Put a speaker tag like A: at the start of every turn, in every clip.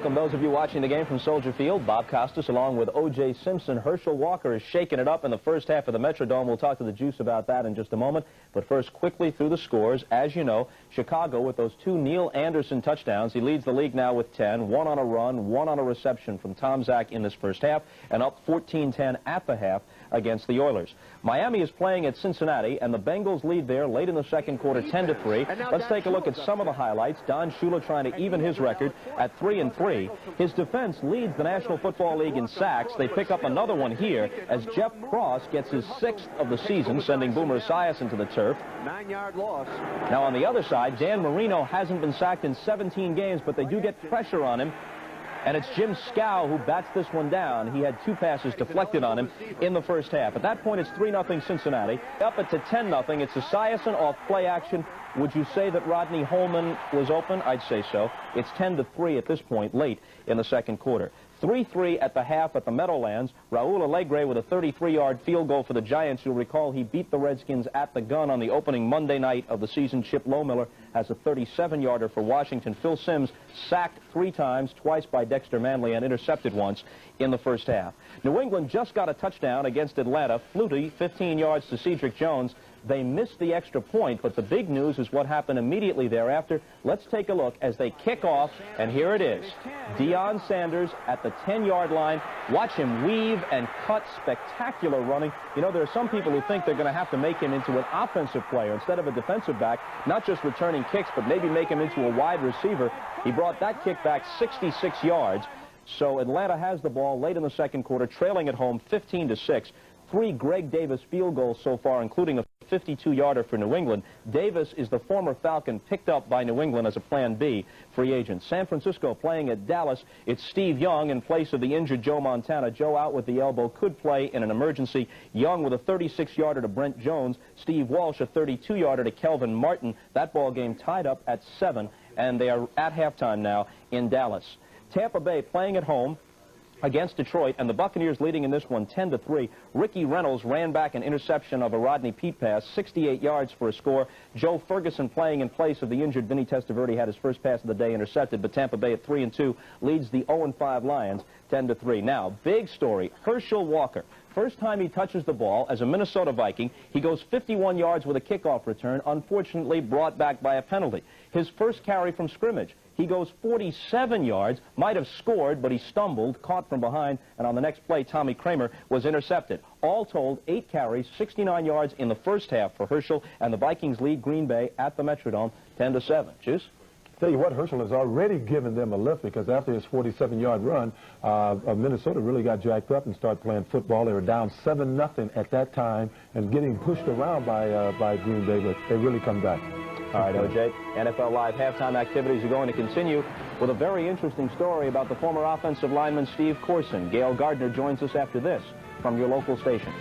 A: welcome those of you watching the game from Soldier Field. Bob Costas along with O.J. Simpson. Herschel Walker is shaking it up in the first half of the Metrodome. We'll talk to the Juice about that in just a moment. But first, quickly through the scores. As you know, Chicago with those 2 Neil Anderson touchdowns. He leads the league now with 10. 1 on a run, 1 on a reception from Tom Zach in this first half, and up 14-10 at the half against the Oilers. Miami is playing at Cincinnati, and the Bengals lead there late in the second quarter, 10-3. Let's take a look at some of the highlights. Don Shula trying to even his record at 3-3. His defense leads the National Football League in sacks. They pick up another one here as Jeff Cross gets his 6th of the season, sending Boomer Esiason to the turf.
B: 9-yard loss.
A: Now on the other side, Dan Marino hasn't been sacked in 17 games, but they do get pressure on him. And it's Jim Scow who bats this one down. He had 2 passes deflected on him in the first half. At that point, it's 3-0 Cincinnati. Up it to 10-0. It's Esiason off play action. Would you say that Rodney Holman was open? I'd say so. It's 10-3 at this point, late in the second quarter. 3-3 at the half at the Meadowlands. Raul Alegre with a 33-yard field goal for the Giants. You'll recall he beat the Redskins at the gun on the opening Monday night of the season. Chip Lohmiller has a 37-yarder for Washington. Phil Simms sacked 3 times, twice by Dexter Manley, and intercepted once in the first half. New England just got a touchdown against Atlanta. Flutie, 15 yards to Cedric Jones. They missed the extra point, but the big news is what happened immediately thereafter. Let's take a look as they kick off, and here it is. Deion Sanders at the 10-yard line. Watch him weave and cut. Spectacular running. You know, there are some people who think they're going to have to make him into an offensive player instead of a defensive back, not just returning kicks, but maybe make him into a wide receiver. He brought that kick back 66 yards. So Atlanta has the ball late in the second quarter, trailing at home 15-6. 3 Greg Davis field goals so far, including a 52-yarder for New England. Davis is the former Falcon picked up by New England as a Plan B free agent. San Francisco playing at Dallas. It's Steve Young in place of the injured Joe Montana. Joe out with the elbow, could play in an emergency. Young with a 36-yarder to Brent Jones. Steve Walsh a 32-yarder to Kelvin Martin. That ball game tied up at 7, and they are at halftime now in Dallas. Tampa Bay playing at home against Detroit, and the Buccaneers leading in this one 10-3. Ricky Reynolds ran back an interception of a Rodney Peete pass, 68 yards for a score. Joe Ferguson playing in place of the injured Vinny Testaverde had his first pass of the day intercepted, but Tampa Bay at 3-2 leads the 0-5 Lions 10-3. Now, big story, Herschel Walker. First time he touches the ball as a Minnesota Viking, he goes 51 yards with a kickoff return, unfortunately brought back by a penalty. His first carry from scrimmage, he goes 47 yards, might have scored, but he stumbled, caught from behind, and on the next play, Tommy Kramer was intercepted. All told, 8 carries, 69 yards in the first half for Herschel, and the Vikings lead Green Bay at the Metrodome 10-7. Juice?
C: Tell you what, Herschel has already given them a lift, because after his 47-yard run, Minnesota really got jacked up and started playing football. They were down 7-0 at that time and getting pushed around by Green Bay, but they really come back.
A: All right, O.J., NFL Live halftime activities are going to continue with a very interesting story about the former offensive lineman Steve Corson. Gail Gardner joins us after this from your local stations.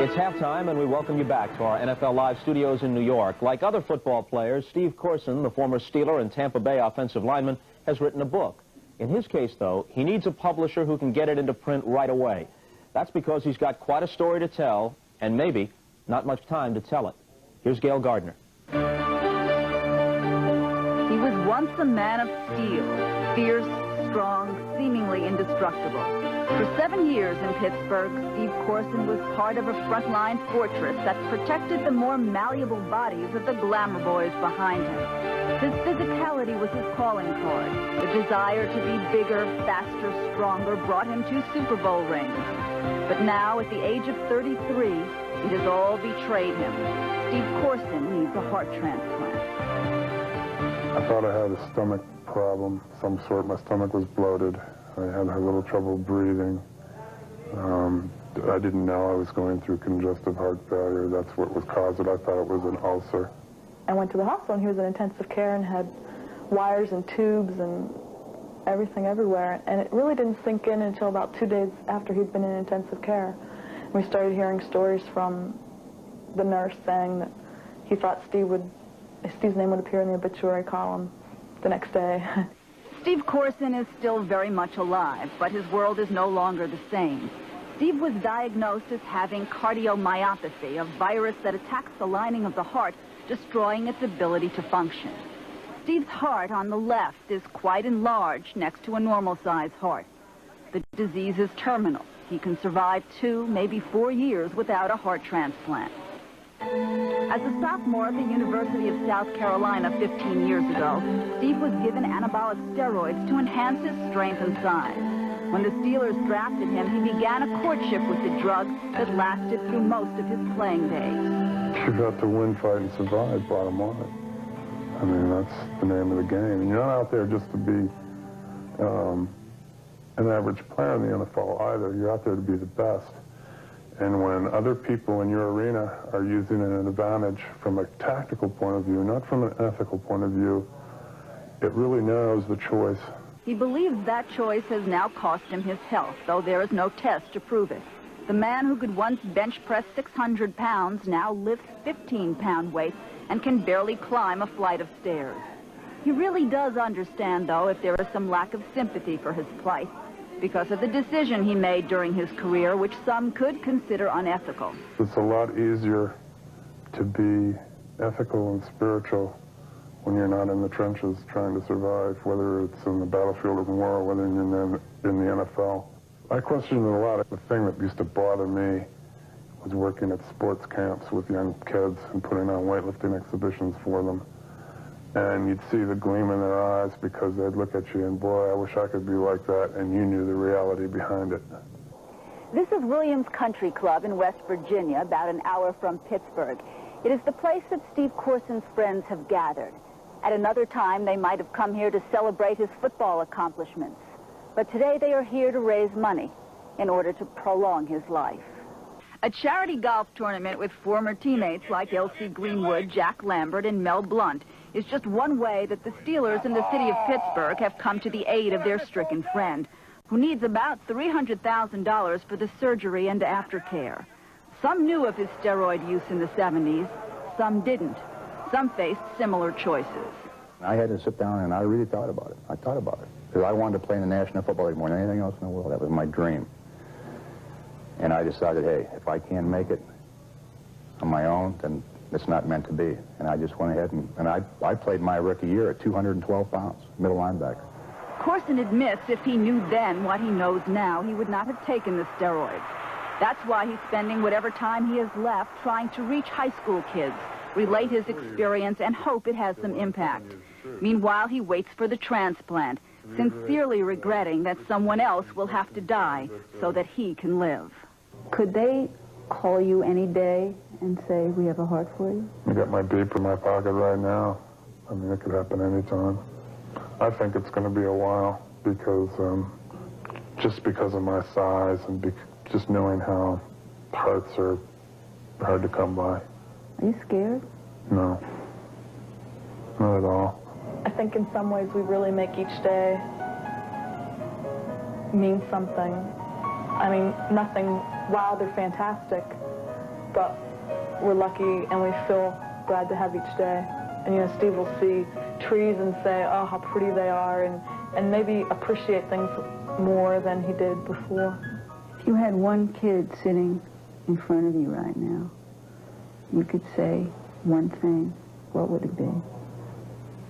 A: It's halftime, and we welcome you back to our NFL Live studios in New York. Like other football players, Steve Corson, the former Steeler and Tampa Bay offensive lineman, has written a book. In his case, though, he needs a publisher who can get it into print right away. That's because he's got quite a story to tell, and maybe not much time to tell it. Here's Gail Gardner.
D: He was once a man of steel, fierce, strong, seemingly indestructible. For 7 years in Pittsburgh, Steve Corson was part of a frontline fortress that protected the more malleable bodies of the glamour boys behind him. His physicality was his calling card. The desire to be bigger, faster, stronger brought him to Super Bowl rings. But now, at the age of 33, it has all betrayed him. Steve Corson needs a heart transplant.
E: I thought I had a stomach problem, some sort. My stomach was bloated. I had a little trouble breathing. I didn't know I was going through congestive heart failure. That's what was caused it. I thought it was an ulcer.
F: I went to the hospital, and he was in intensive care and had wires and tubes and everything everywhere. And it really didn't sink in until about 2 days after he'd been in intensive care. And we started hearing stories from the nurse saying that he thought Steve's name would appear in the obituary column the next day.
D: Steve Corson is still very much alive, but his world is no longer the same. Steve was diagnosed as having cardiomyopathy, a virus that attacks the lining of the heart, destroying its ability to function. Steve's heart on the left is quite enlarged next to a normal-sized heart. The disease is terminal. He can survive 2, maybe 4 years without a heart transplant. As a sophomore at the University of South Carolina 15 years ago, Steve was given anabolic steroids to enhance his strength and size. When the Steelers drafted him, he began a courtship with the drug that lasted through most of his playing days.
E: You got to win, fight, and survive, bottom line. I mean, that's the name of the game. And you're not out there just to be an average player in the NFL either. You're out there to be the best. And when other people in your arena are using an advantage from a tactical point of view, not from an ethical point of view, it really narrows the choice.
D: He believes that choice has now cost him his health, though there is no test to prove it. The man who could once bench press 600 pounds now lifts 15-pound weights and can barely climb a flight of stairs. He really does understand, though, if there is some lack of sympathy for his plight, because of the decision he made during his career, which some could consider unethical.
E: It's a lot easier to be ethical and spiritual when you're not in the trenches trying to survive, whether it's in the battlefield of war or whether you're in the NFL. I questioned it a lot. The thing that used to bother me was working at sports camps with young kids and putting on weightlifting exhibitions for them. And you'd see the gleam in their eyes because they'd look at you and, boy, I wish I could be like that, and you knew the reality behind it.
D: This is Williams Country Club in West Virginia, about an hour from Pittsburgh. It is the place that Steve Courson's friends have gathered. At another time, they might have come here to celebrate his football accomplishments. But today they are here to raise money in order to prolong his life. A charity golf tournament with former teammates like Elsie Greenwood, Jack Lambert, and Mel Blount is just one way that the Steelers in the city of Pittsburgh have come to the aid of their stricken friend, who needs about $300,000 for the surgery and aftercare. Some knew of his steroid use in the 70s, some didn't. Some faced similar choices.
B: I had to sit down and I really thought about it. I thought about it. Because I wanted to play in the National Football League more than anything else in the world. That was my dream. And I decided, hey, if I can't make it on my own, then it's not meant to be. And I just went ahead and I played my rookie year at 212 pounds, middle linebacker.
D: Corson admits if he knew then what he knows now, he would not have taken the steroids. That's why he's spending whatever time he has left trying to reach high school kids, relate his experience, and hope it has some impact. Meanwhile, he waits for the transplant, sincerely regretting that someone else will have to die so that he can live. Could they call you any day and say, we have a heart for you?
E: I got my beep in my pocket right now. I mean, it could happen anytime. I think it's going to be a while because, just because of my size and just knowing how hearts are hard to come by.
D: Are you scared?
E: No, not at all.
F: I think in some ways we really make each day mean something. I mean, nothing wild or fantastic, but we're lucky and we feel glad to have each day. And, you know, Steve will see trees and say, oh, how pretty they are, and maybe appreciate things more than he did before.
G: If you had one kid sitting in front of you right now, you could say one thing, what would it be?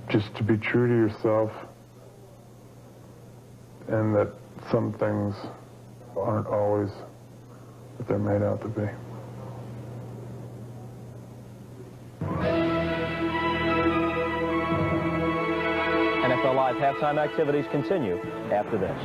E: Just to be true to yourself, and that some things aren't always what they're made out to be.
A: NFL Live halftime activities continue after this.